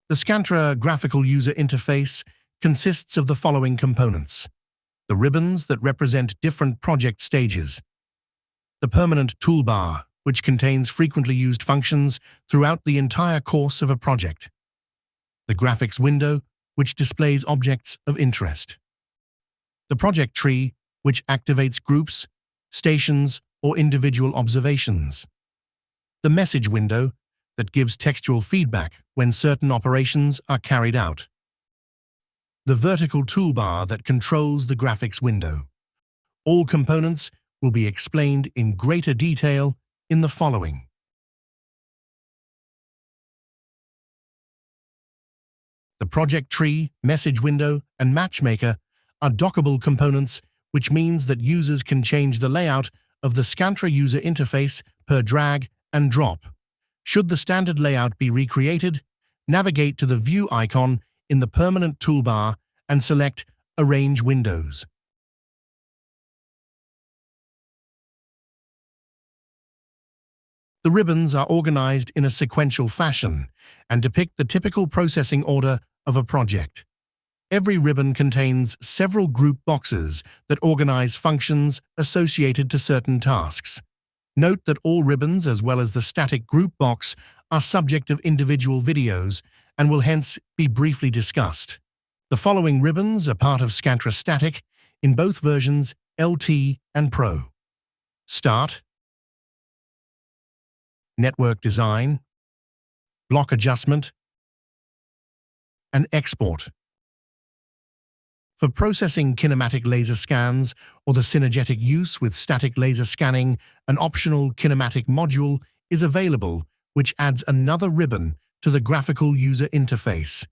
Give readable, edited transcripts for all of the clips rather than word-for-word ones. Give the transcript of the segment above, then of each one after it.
The Scantra graphical user interface consists of the following components: the ribbons that represent different project stages, the permanent toolbar, which contains frequently used functions throughout the entire course of a project, the graphics window, which displays objects of interest, the project tree, which activates groups, stations, or individual observations, the message window that gives textual feedback when certain operations are carried out, the vertical toolbar that controls the graphics window. All components will be explained in greater detail in the following. The project tree, message window, and matchmaker are dockable components, which means that users can change the layout of the Scantra user interface per drag and drop. Should the standard layout be recreated, navigate to the View icon in the permanent toolbar and select Arrange Windows. The ribbons are organized in a sequential fashion and depict the typical processing order of a project. Every ribbon contains several group boxes that organize functions associated to certain tasks. Note that all ribbons, as well as the static group box, are subject of individual videos and will hence be briefly discussed. The following ribbons are part of Scantra Static in both versions LT and Pro. Start, Network Design, Block Adjustment, and Export. For processing kinematic laser scans or the synergetic use with static laser scanning, an optional kinematic module is available, which adds another ribbon to the graphical user interface.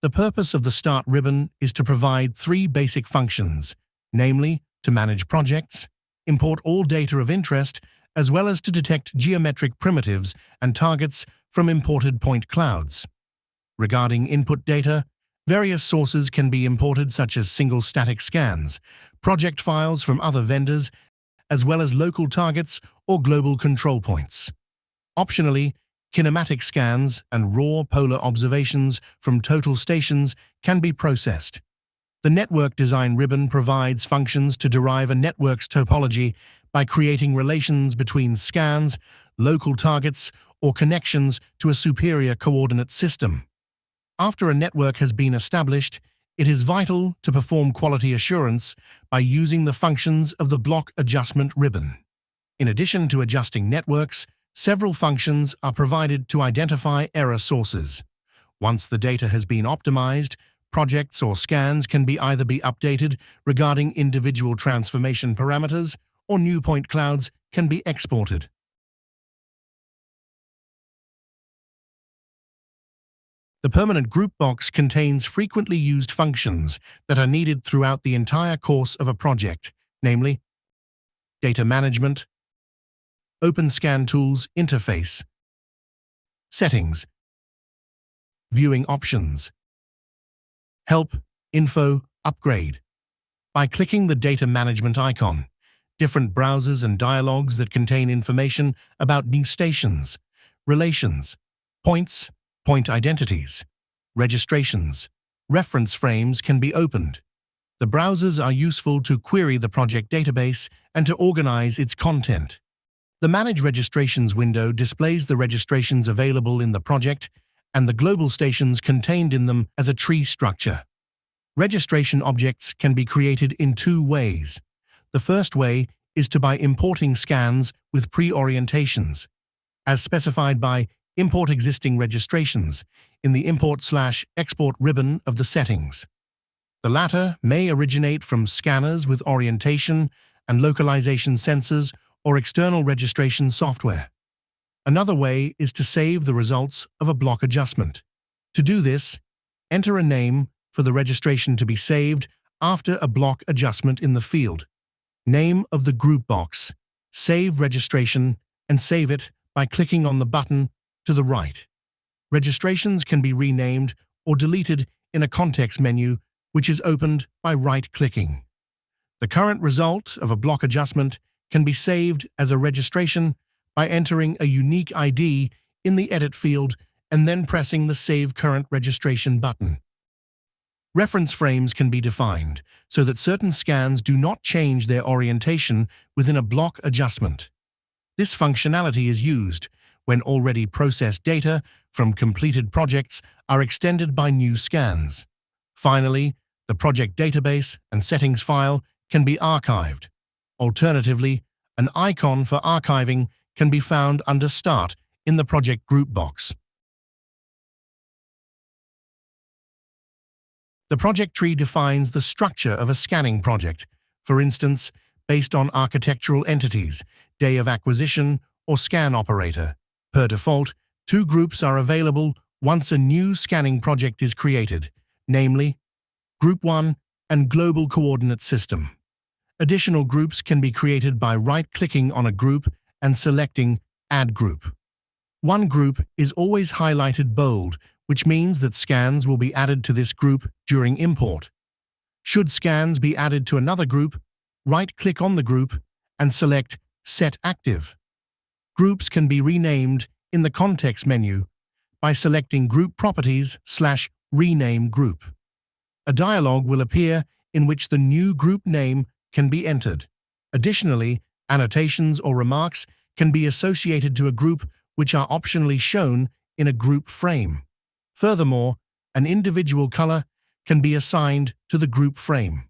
The purpose of the Start ribbon is to provide three basic functions, namely to manage projects, import all data of interest, as well as to detect geometric primitives and targets from imported point clouds. Regarding input data, various sources can be imported, such as single static scans, project files from other vendors, as well as local targets or global control points. Optionally, kinematic scans and raw polar observations from total stations can be processed. The Network Design ribbon provides functions to derive a network's topology by creating relations between scans, local targets, or connections to a superior coordinate system. After a network has been established, it is vital to perform quality assurance by using the functions of the Block Adjustment ribbon. In addition to adjusting networks, several functions are provided to identify error sources. Once the data has been optimized, projects or scans can either be updated regarding individual transformation parameters, or new point clouds can be exported. The permanent group box contains frequently used functions that are needed throughout the entire course of a project, namely data management, OpenScan Tools interface, settings, viewing options, help, info, upgrade. By clicking the data management icon, different browsers and dialogues that contain information about new stations, relations, points, point identities, registrations, reference frames can be opened. The browsers are useful to query the project database and to organize its content. The Manage Registrations window displays the registrations available in the project and the global stations contained in them as a tree structure. Registration objects can be created in two ways. The first way is by importing scans with pre-orientations, as specified by Import Existing Registrations in the Import/Export ribbon of the settings. The latter may originate from scanners with orientation and localization sensors or external registration software. Another way is to save the results of a block adjustment. To do this, enter a name for the registration to be saved after a block adjustment in the field. Name of the group box, save registration, and save it by clicking on the button to the right. Registrations can be renamed or deleted in a context menu, which is opened by right-clicking. The current result of a block adjustment can be saved as a registration by entering a unique ID in the Edit field and then pressing the Save Current Registration button. Reference frames can be defined so that certain scans do not change their orientation within a block adjustment. This functionality is used when already processed data from completed projects are extended by new scans. Finally, the project database and settings file can be archived. Alternatively, an icon for archiving can be found under Start in the project group box. The project tree defines the structure of a scanning project, for instance, based on architectural entities, day of acquisition, or scan operator. Per default, two groups are available once a new scanning project is created, namely Group 1 and Global Coordinate System. Additional groups can be created by right-clicking on a group and selecting Add Group. One group is always highlighted bold, which means that scans will be added to this group during import. Should scans be added to another group, right-click on the group and select Set Active. Groups can be renamed in the context menu by selecting Group Properties/Rename Group. A dialog will appear in which the new group name can be entered. Additionally, annotations or remarks can be associated to a group which are optionally shown in a group frame. Furthermore, an individual color can be assigned to the group frame.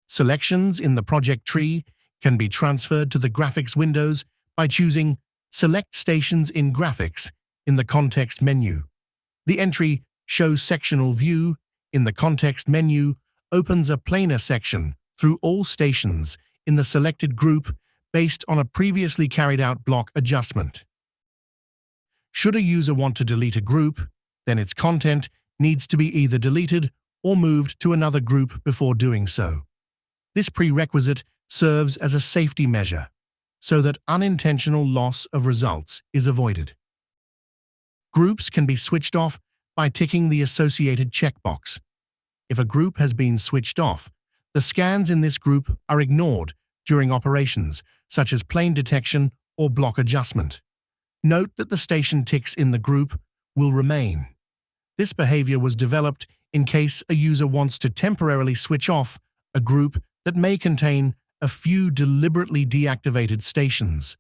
Selections in the project tree can be transferred to the graphics windows by choosing Select Stations in Graphics in the context menu. The entry Show Sectional View in the context menu opens a planar section through all stations in the selected group based on a previously carried out block adjustment. Should a user want to delete a group, then its content needs to be either deleted or moved to another group before doing so. This prerequisite serves as a safety measure so that unintentional loss of results is avoided. Groups can be switched off by ticking the associated checkbox. If a group has been switched off, the scans in this group are ignored during operations such as plane detection or block adjustment. Note that the station ticks in the group will remain. This behavior was developed in case a user wants to temporarily switch off a group that may contain a few deliberately deactivated stations.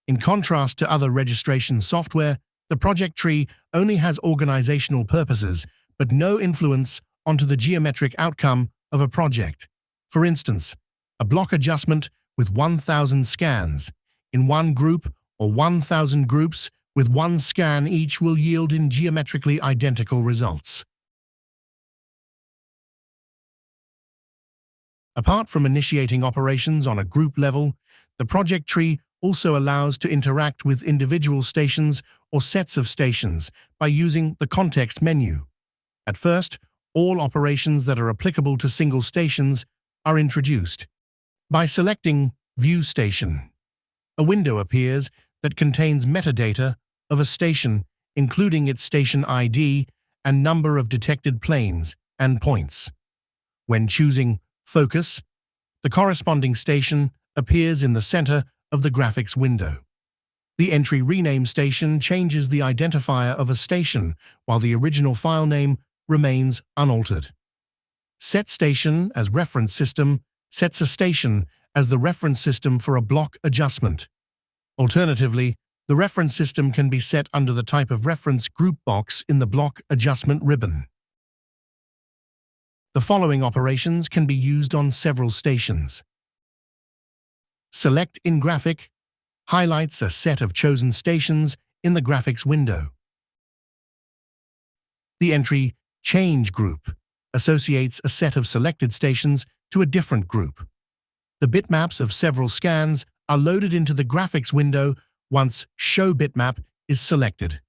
In contrast to other registration software, the project tree only has organizational purposes but no influence onto the geometric outcome of a project. For instance, a block adjustment with 1,000 scans in one group or 1,000 groups with one scan each will yield in geometrically identical results. Apart from initiating operations on a group level, the project tree also allows to interact with individual stations or sets of stations by using the context menu. At first, all operations that are applicable to single stations are introduced. By selecting View Station, a window appears that contains metadata of a station, including its station ID and number of detected planes and points. When choosing Focus, the corresponding station appears in the center of the graphics window. The entry Rename Station changes the identifier of a station, while the original file name remains unaltered. Set Station as Reference System sets a station as the reference system for a block adjustment. Alternatively, the reference system can be set under the type of reference group box in the block adjustment ribbon. The following operations can be used on several stations. Select in Graphic highlights a set of chosen stations in the graphics window. The entry Change Group associates a set of selected stations to a different group. The bitmaps of several scans are loaded into the graphics window once Show Bitmap is selected.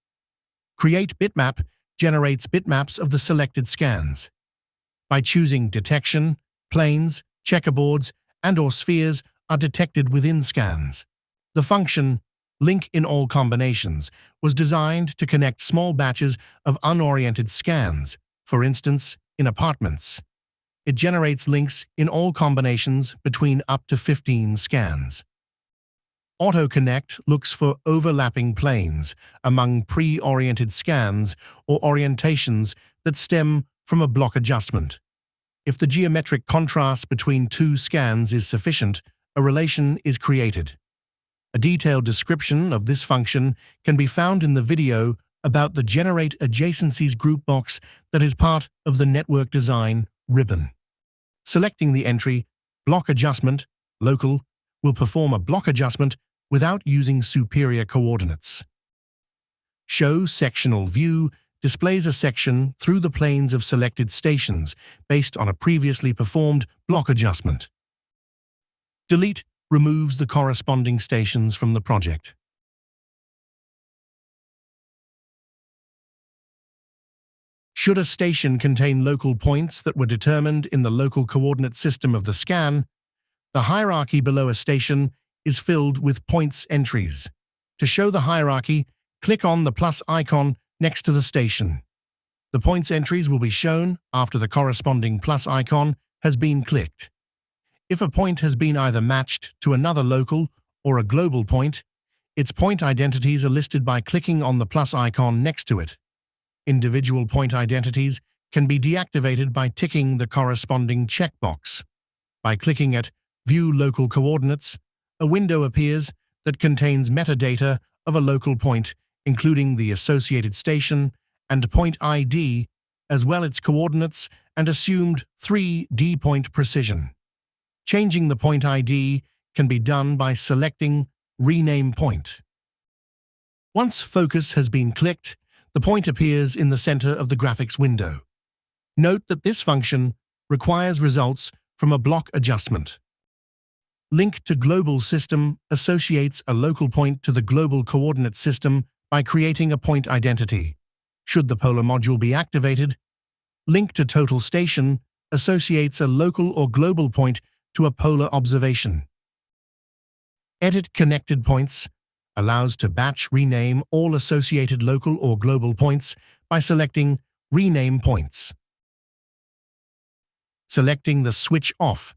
Create Bitmap generates bitmaps of the selected scans. By choosing Detection, planes, checkerboards, and/or spheres are detected within scans. The function Link in All Combinations was designed to connect small batches of unoriented scans, for instance, in apartments. It generates links in all combinations between up to 15 scans. AutoConnect looks for overlapping planes among pre-oriented scans or orientations that stem from a block adjustment. If the geometric contrast between two scans is sufficient, a relation is created. A detailed description of this function can be found in the video about the Generate Adjacencies group box that is part of the Network Design ribbon. Selecting the entry Block Adjustment, Local, will perform a block adjustment without using superior coordinates. Show Sectional View displays a section through the planes of selected stations based on a previously performed block adjustment. Delete removes the corresponding stations from the project. Should a station contain local points that were determined in the local coordinate system of the scan, the hierarchy below a station is filled with points entries. To show the hierarchy, click on the plus icon next to the station. The points entries will be shown after the corresponding plus icon has been clicked. If a point has been either matched to another local or a global point, its point identities are listed by clicking on the plus icon next to it. Individual point identities can be deactivated by ticking the corresponding checkbox. By clicking at View Local Coordinates, a window appears that contains metadata of a local point, including the associated station and point ID, as well as its coordinates and assumed 3D point precision. Changing the point ID can be done by selecting Rename Point. Once focus has been clicked, the point appears in the center of the graphics window. Note that this function requires results from a block adjustment. Link to Global System associates a local point to the global coordinate system by creating a point identity. Should the polar module be activated, Link to Total Station associates a local or global point to a polar observation. Edit Connected Points allows to batch rename all associated local or global points by selecting Rename Points. Selecting the Switch Off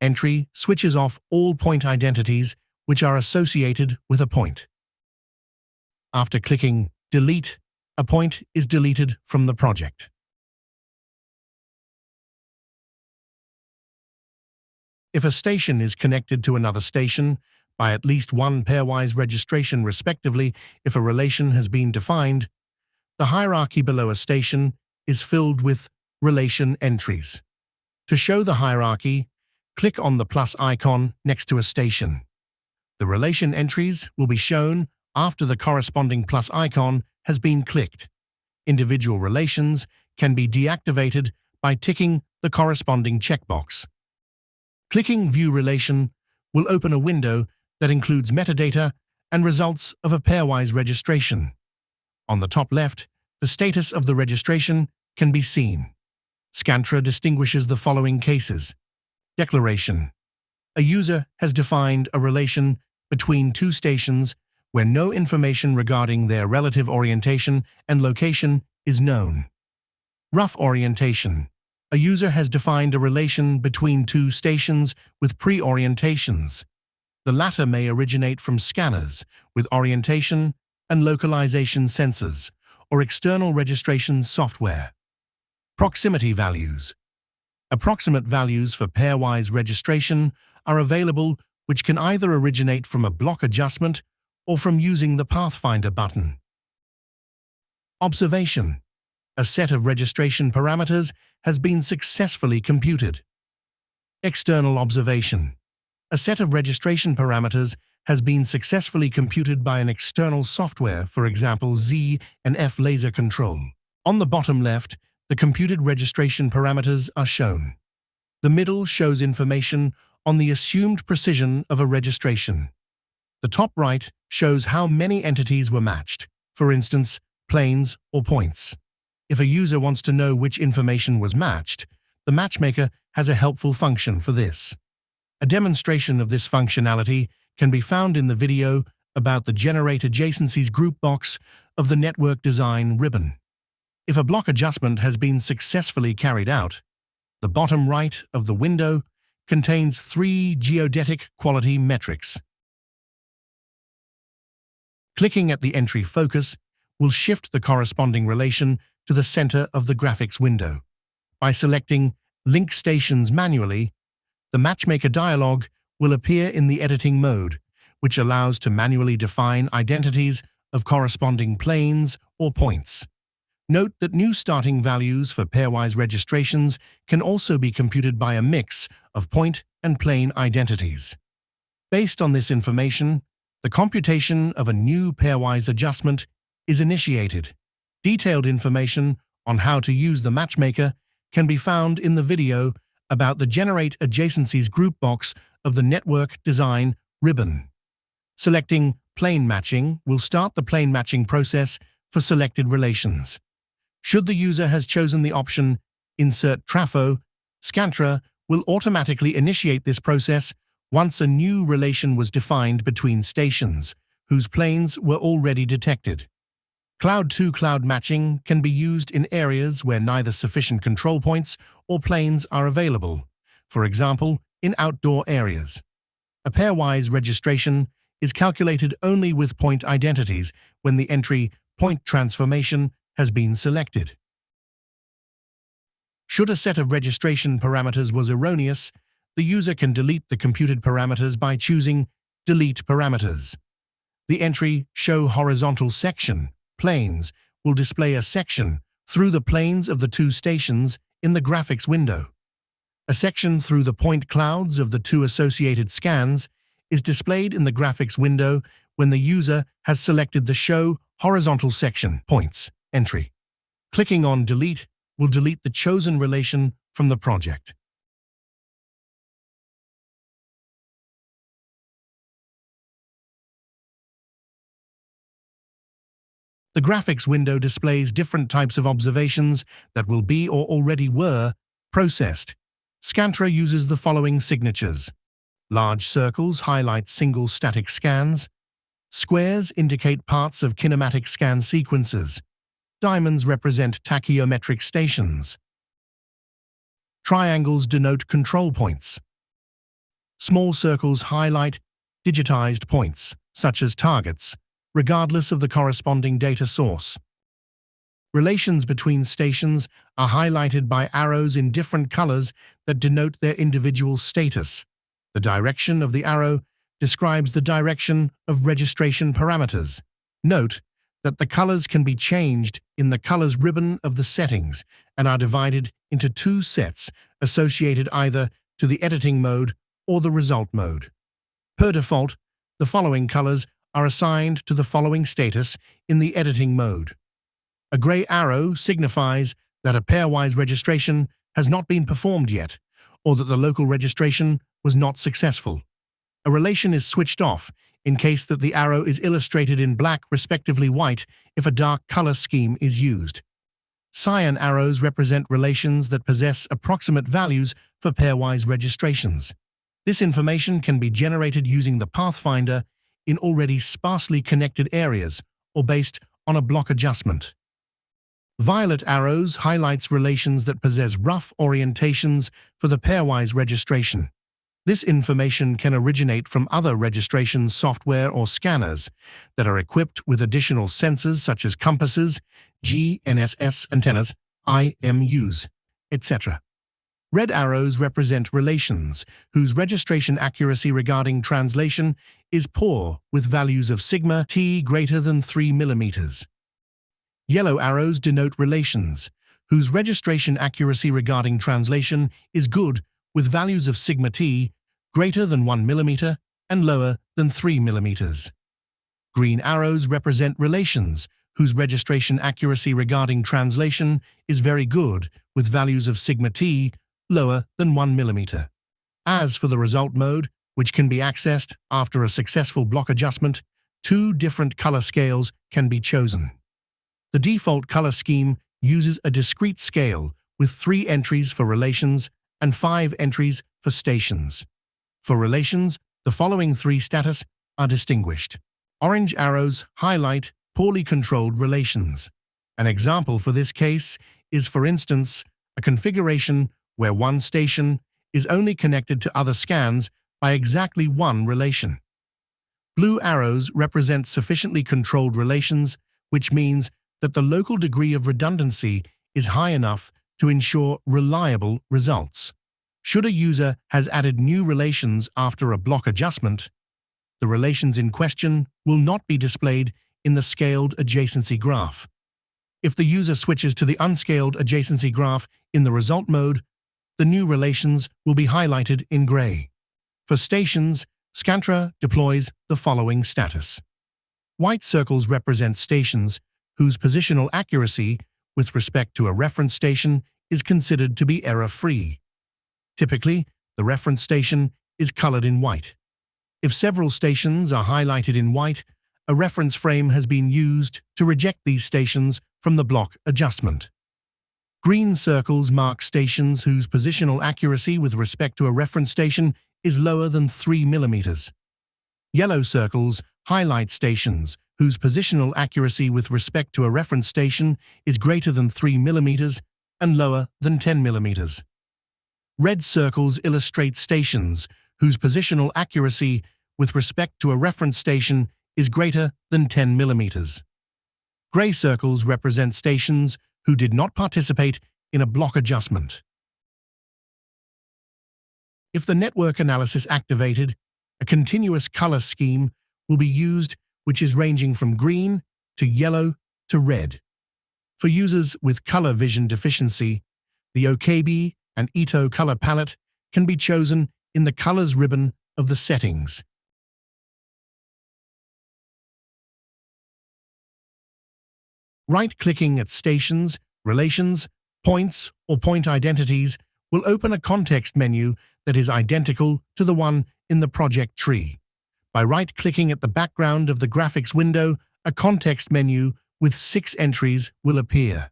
entry switches off all point identities which are associated with a point. After clicking Delete, a point is deleted from the project. If a station is connected to another station by at least one pairwise registration respectively, if a relation has been defined, the hierarchy below a station is filled with relation entries. To show the hierarchy, click on the plus icon next to a station. The relation entries will be shown after the corresponding plus icon has been clicked. Individual relations can be deactivated by ticking the corresponding checkbox. Clicking View Relation will open a window that includes metadata and results of a pairwise registration. On the top left, the status of the registration can be seen. Scantra distinguishes the following cases. Declaration. A user has defined a relation between two stations where no information regarding their relative orientation and location is known. Rough orientation. A user has defined a relation between two stations with pre-orientations. The latter may originate from scanners with orientation and localization sensors or external registration software. Proximity values. Approximate values for pairwise registration are available, which can either originate from a block adjustment or from using the Pathfinder button. Observation. A set of registration parameters has been successfully computed. External observation. A set of registration parameters has been successfully computed by an external software, for example Z and F laser control. On the bottom left, the computed registration parameters are shown. The middle shows information on the assumed precision of a registration. The top right shows how many entities were matched, for instance, planes or points. If a user wants to know which information was matched, the matchmaker has a helpful function for this. A demonstration of this functionality can be found in the video about the Generate Adjacencies group box of the Network Design ribbon. If a block adjustment has been successfully carried out, the bottom right of the window contains 3 geodetic quality metrics. Clicking at the entry focus will shift the corresponding relation to the center of the graphics window. By selecting Link Stations manually, the Matchmaker dialog will appear in the editing mode, which allows to manually define identities of corresponding planes or points. Note that new starting values for pairwise registrations can also be computed by a mix of point and plane identities. Based on this information, the computation of a new pairwise adjustment is initiated. Detailed information on how to use the Matchmaker can be found in the video about the Generate Adjacencies group box of the Network Design ribbon. Selecting Plane Matching will start the plane matching process for selected relations. Should the user has chosen the option Insert Trafo, Scantra will automatically initiate this process once a new relation was defined between stations, whose planes were already detected. Cloud-to-cloud matching can be used in areas where neither sufficient control points or planes are available, for example, in outdoor areas. A pairwise registration is calculated only with point identities when the entry Point Transformation has been selected. Should a set of registration parameters was erroneous, the user can delete the computed parameters by choosing Delete Parameters. The entry Show Horizontal Section Planes will display a section through the planes of the two stations in the graphics window. A section through the point clouds of the two associated scans is displayed in the graphics window when the user has selected the Show Horizontal Section Points entry. Clicking on Delete will delete the chosen relation from the project. The graphics window displays different types of observations that will be or already were processed. Scantra uses the following signatures. Large circles highlight single static scans. Squares indicate parts of kinematic scan sequences. Diamonds represent tachyometric stations. Triangles denote control points. Small circles highlight digitized points, such as targets, regardless of the corresponding data source. Relations between stations are highlighted by arrows in different colors that denote their individual status. The direction of the arrow describes the direction of registration parameters. Note that the colors can be changed in the colors ribbon of the settings and are divided into two sets associated either to the editing mode or the result mode. Per default, the following colors are assigned to the following status in the editing mode. A gray arrow signifies that a pairwise registration has not been performed yet, or that the local registration was not successful. A relation is switched off in case that the arrow is illustrated in black, respectively white, if a dark color scheme is used. Cyan arrows represent relations that possess approximate values for pairwise registrations. This information can be generated using the Pathfinder in already sparsely connected areas or based on a block adjustment. Violet arrows highlights relations that possess rough orientations for the pairwise registration. This information can originate from other registration software or scanners that are equipped with additional sensors such as compasses, GNSS antennas, IMUs, etc. Red arrows represent relations whose registration accuracy regarding translation is poor, with values of sigma t greater than 3 mm. Yellow arrows denote relations whose registration accuracy regarding translation is good, with values of sigma t greater than 1 mm and lower than 3 mm. Green arrows represent relations whose registration accuracy regarding translation is very good, with values of sigma t lower than 1 mm. As for the result mode, which can be accessed after a successful block adjustment, two different color scales can be chosen. The default color scheme uses a discrete scale with 3 entries for relations and 5 entries for stations. For relations, the following 3 status are distinguished. Orange arrows highlight poorly controlled relations. An example for this case is, for instance, a configuration where one station is only connected to other scans by exactly one relation. Blue arrows represent sufficiently controlled relations, which means that the local degree of redundancy is high enough to ensure reliable results. Should a user has added new relations after a block adjustment, the relations in question will not be displayed in the scaled adjacency graph. If the user switches to the unscaled adjacency graph in the result mode, the new relations will be highlighted in gray. For stations, Scantra deploys the following status. White circles represent stations whose positional accuracy with respect to a reference station is considered to be error-free. Typically, the reference station is colored in white. If several stations are highlighted in white, a reference frame has been used to reject these stations from the block adjustment. Green circles mark stations whose positional accuracy with respect to a reference station is lower than 3 mm. Yellow circles highlight stations whose positional accuracy with respect to a reference station is greater than 3 mm and lower than 10 mm. Red circles illustrate stations whose positional accuracy with respect to a reference station is greater than 10 mm. Gray circles represent stations who did not participate in a block adjustment. If the network analysis activated, a continuous color scheme will be used which is ranging from green to yellow to red. For users with color vision deficiency, the OKB and Ito color palette can be chosen in the colors ribbon of the settings. Right-clicking at stations, relations, points, or point identities will open a context menu that is identical to the one in the project tree. By right-clicking at the background of the graphics window, a context menu with 6 entries will appear.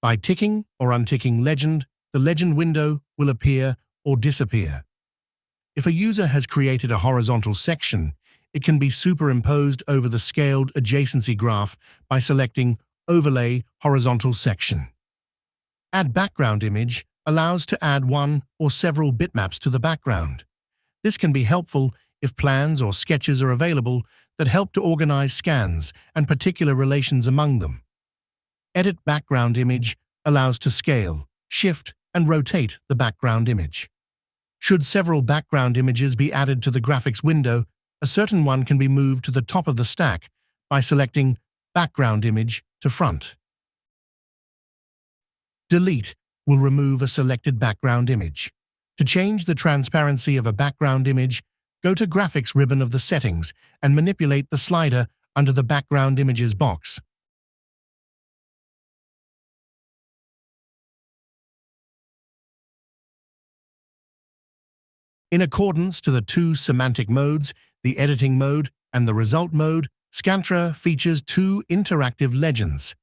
By ticking or unticking legend, the legend window will appear or disappear. If a user has created a horizontal section, it can be superimposed over the scaled adjacency graph by selecting Overlay Horizontal Section. Add Background Image allows to add one or several bitmaps to the background. This can be helpful if plans or sketches are available that help to organize scans and particular relations among them. Edit Background Image allows to scale, shift, and rotate the background image. Should several background images be added to the graphics window, a certain one can be moved to the top of the stack by selecting Background Image to Front. Delete will remove a selected background image. To change the transparency of a background image, go to Graphics ribbon of the settings and manipulate the slider under the Background Images box. In accordance to the 2 semantic modes, the editing mode and the result mode, Scantra features 2 interactive legends.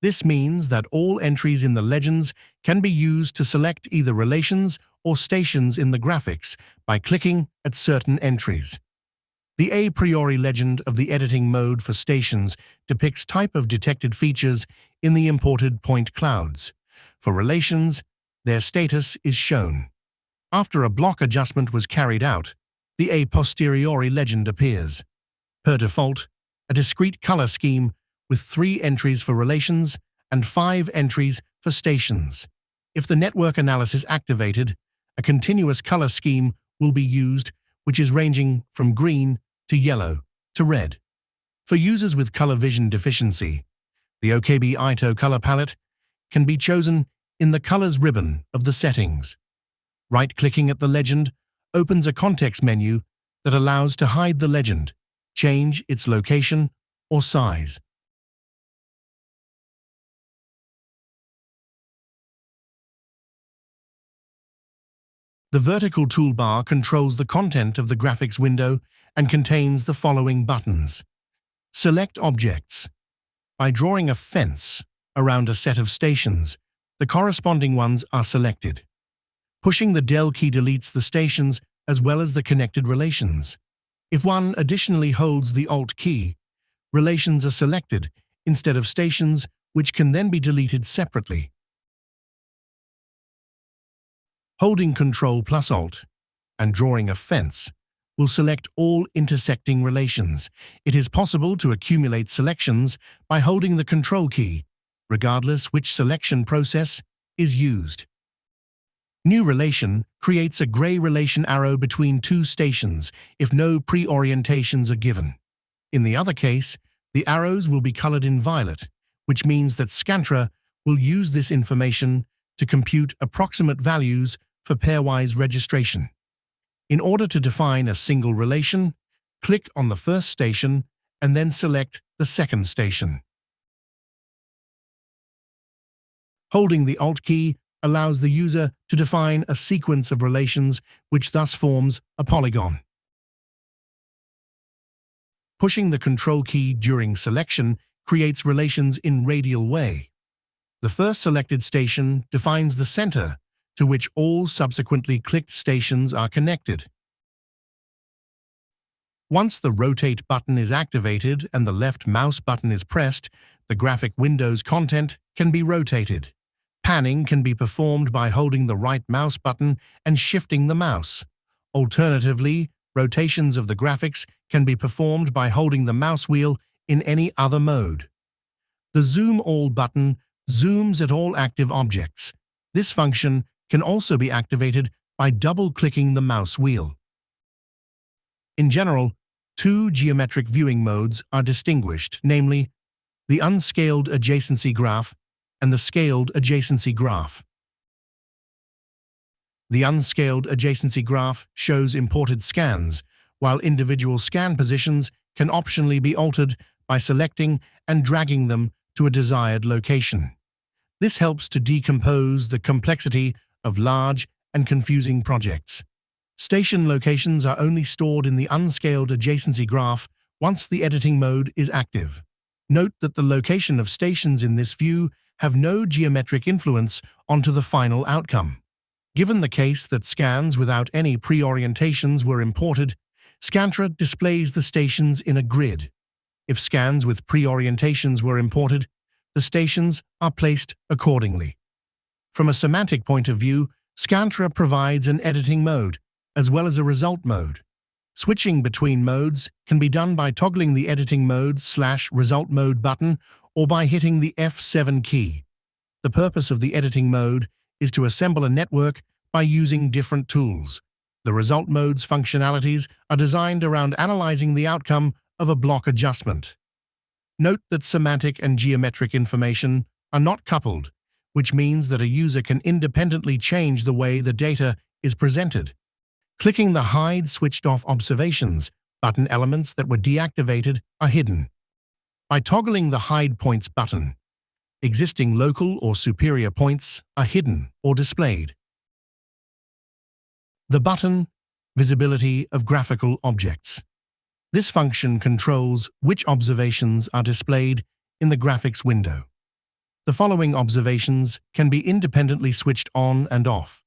This means that all entries in the legends can be used to select either relations or stations in the graphics by clicking at certain entries. The a priori legend of the editing mode for stations depicts type of detected features in the imported point clouds. For relations, their status is shown. After a block adjustment was carried out, the a posteriori legend appears. Per default, a discrete color scheme with 3 entries for relations and 5 entries for stations. If the network analysis activated, a continuous color scheme will be used, which is ranging from green to yellow to red. For users with color vision deficiency, the OKB Ito color palette can be chosen in the Colors ribbon of the settings. Right-clicking at the legend opens a context menu that allows to hide the legend, change its location or size. The vertical toolbar controls the content of the graphics window and contains the following buttons. Select objects. By drawing a fence around a set of stations, the corresponding ones are selected. Pushing the del key deletes the stations as well as the connected relations. If one additionally holds the Alt key, relations are selected instead of stations, which can then be deleted separately. Holding Ctrl plus Alt and drawing a fence will select all intersecting relations. It is possible to accumulate selections by holding the Control key, regardless which selection process is used. New relation creates a gray relation arrow between two stations if no pre-orientations are given. In the other case, the arrows will be colored in violet, which means that Scantra will use this information to compute approximate values for pairwise registration. In order to define a single relation, click on the first station and then select the second station. Holding the Alt key allows the user to define a sequence of relations which thus forms a polygon. Pushing the Control key during selection creates relations in radial way. The first selected station defines the center to which all subsequently clicked stations are connected. Once the Rotate button is activated and the left mouse button is pressed, the graphic window's content can be rotated. Panning can be performed by holding the right mouse button and shifting the mouse. Alternatively, rotations of the graphics can be performed by holding the mouse wheel in any other mode. The Zoom All button zooms at all active objects. This function can also be activated by double-clicking the mouse wheel. In general, two geometric viewing modes are distinguished, namely, the unscaled adjacency graph and the scaled adjacency graph. The unscaled adjacency graph shows imported scans, while individual scan positions can optionally be altered by selecting and dragging them to a desired location. This helps to decompose the complexity of large and confusing projects. Station locations are only stored in the unscaled adjacency graph once the editing mode is active. Note that the location of stations in this view have no geometric influence onto the final outcome. Given the case that scans without any pre-orientations were imported, Scantra displays the stations in a grid. If scans with pre-orientations were imported, the stations are placed accordingly. From a semantic point of view, Scantra provides an editing mode, as well as a result mode. Switching between modes can be done by toggling the editing mode/result mode button or by hitting the F7 key. The purpose of the editing mode is to assemble a network by using different tools. The result mode's functionalities are designed around analyzing the outcome of a block adjustment. Note that semantic and geometric information are not coupled, which means that a user can independently change the way the data is presented. Clicking the Hide Switched Off Observations button, elements that were deactivated are hidden. By toggling the Hide Points button, existing local or superior points are hidden or displayed. The button Visibility of Graphical Objects. This function controls which observations are displayed in the graphics window. The following observations can be independently switched on and off: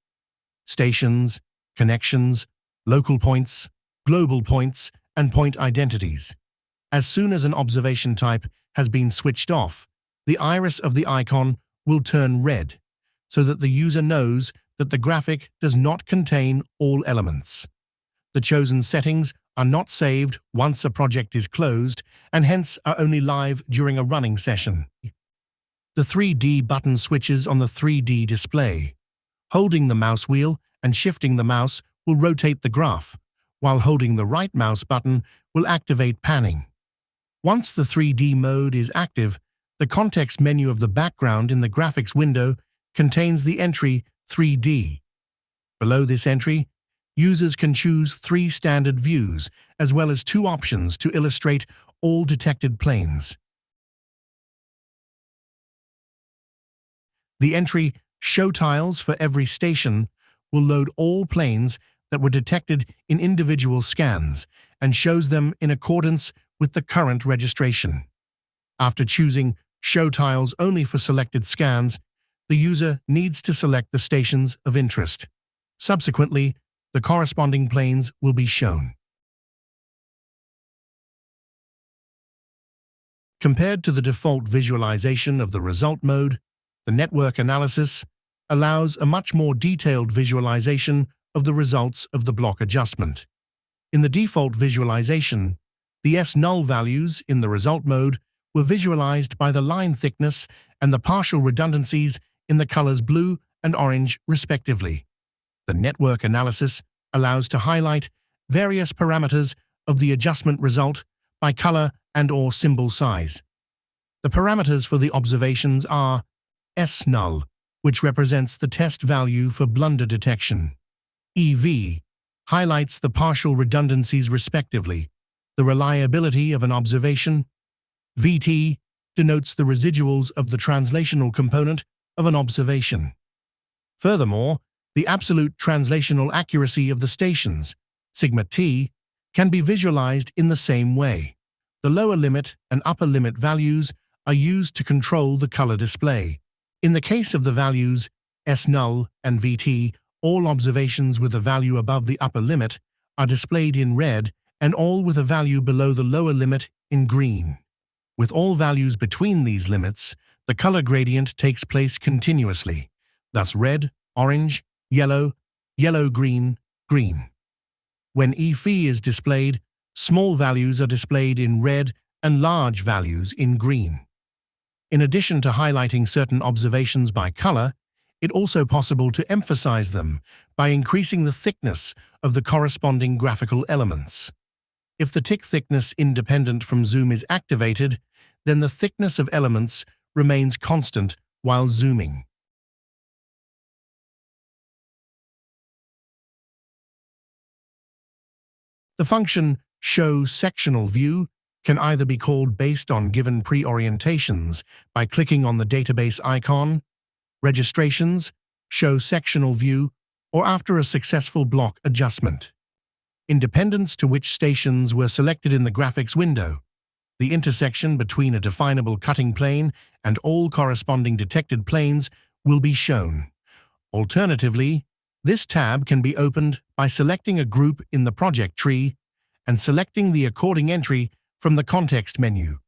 stations, connections, local points, global points, and point identities. As soon as an observation type has been switched off, the iris of the icon will turn red, so that the user knows that the graphic does not contain all elements. The chosen settings are not saved once a project is closed and hence are only live during a running session. The 3D button switches on the 3D display. Holding the mouse wheel and shifting the mouse will rotate the graph, while holding the right mouse button will activate panning. Once the 3D mode is active, the context menu of the background in the graphics window contains the entry 3D. Below this entry, users can choose 3 standard views as well as 2 options to illustrate all detected planes. The entry Show Tiles for every station will load all planes that were detected in individual scans and shows them in accordance with the current registration. After choosing Show Tiles only for selected scans, the user needs to select the stations of interest. Subsequently, the corresponding planes will be shown. Compared to the default visualization of the result mode, the network analysis allows a much more detailed visualization of the results of the block adjustment. In the default visualization, the S-null values in the result mode were visualized by the line thickness and the partial redundancies in the colors blue and orange, respectively. The network analysis allows to highlight various parameters of the adjustment result by color and/or symbol size. The parameters for the observations are S-null, which represents the test value for blunder detection. EV highlights the partial redundancies respectively, the reliability of an observation. VT denotes the residuals of the translational component of an observation. Furthermore, the absolute translational accuracy of the stations, sigma T, can be visualized in the same way. The lower limit and upper limit values are used to control the color display. In the case of the values S-null and VT, all observations with a value above the upper limit are displayed in red and all with a value below the lower limit in green. With all values between these limits, the color gradient takes place continuously, thus red, orange, yellow, yellow-green, green. When E-phi is displayed, small values are displayed in red and large values in green. In addition to highlighting certain observations by color, it's also possible to emphasize them by increasing the thickness of the corresponding graphical elements. If the tick thickness independent from zoom is activated, then the thickness of elements remains constant while zooming. The function Show Sectional View can either be called based on given pre-orientations by clicking on the database icon, Registrations, Show Sectional View, or after a successful block adjustment. Independence to which stations were selected in the graphics window. The intersection between a definable cutting plane and all corresponding detected planes will be shown. Alternatively, this tab can be opened by selecting a group in the project tree and selecting the according entry from the context menu.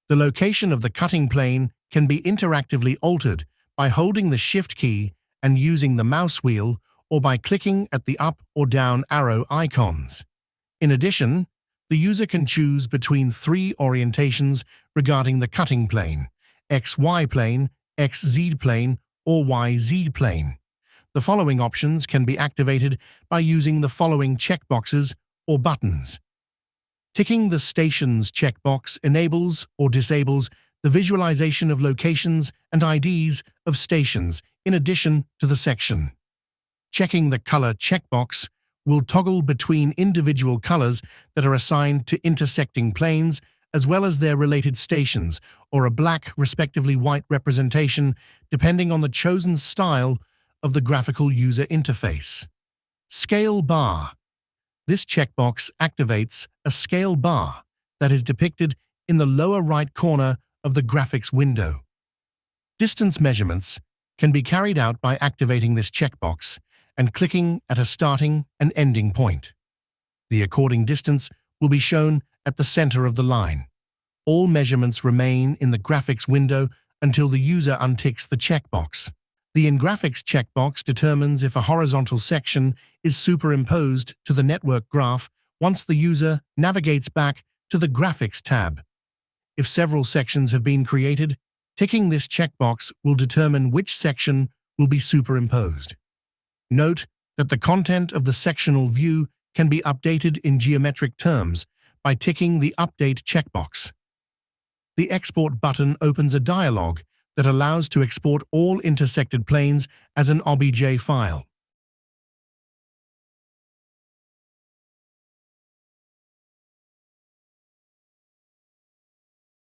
The location of the cutting plane can be interactively altered by holding the Shift key and using the mouse wheel or by clicking at the up or down arrow icons. In addition, the user can choose between 3 orientations regarding the cutting plane: XY plane, XZ plane, or YZ plane. The following options can be activated by using the following checkboxes or buttons. Ticking the Stations checkbox enables or disables the visualization of locations and IDs of stations in addition to the section. Checking the Color checkbox will toggle between individual colors that are assigned to intersecting planes as well as their related stations, or a black, respectively white representation, depending on the chosen style of the graphical user interface. Scale Bar. This checkbox activates a scale bar that is depicted in the lower right corner of the graphics window. Distance measurements can be carried out by activating this checkbox and clicking at a starting and ending point. The according distance will be shown at the center of the line. All measurements remain in the graphics window until the user unticks the checkbox. The In Graphics checkbox determines if a horizontal section is superimposed to the network graph once the user navigates back to the Graphics tab. If several sections have been created, ticking this checkbox will determine which section will be superimposed. Note that the content of the sectional view can be updated in geometric terms by ticking the Update checkbox. The Export button opens a dialog that allows to export all intersected planes as an OBJ file.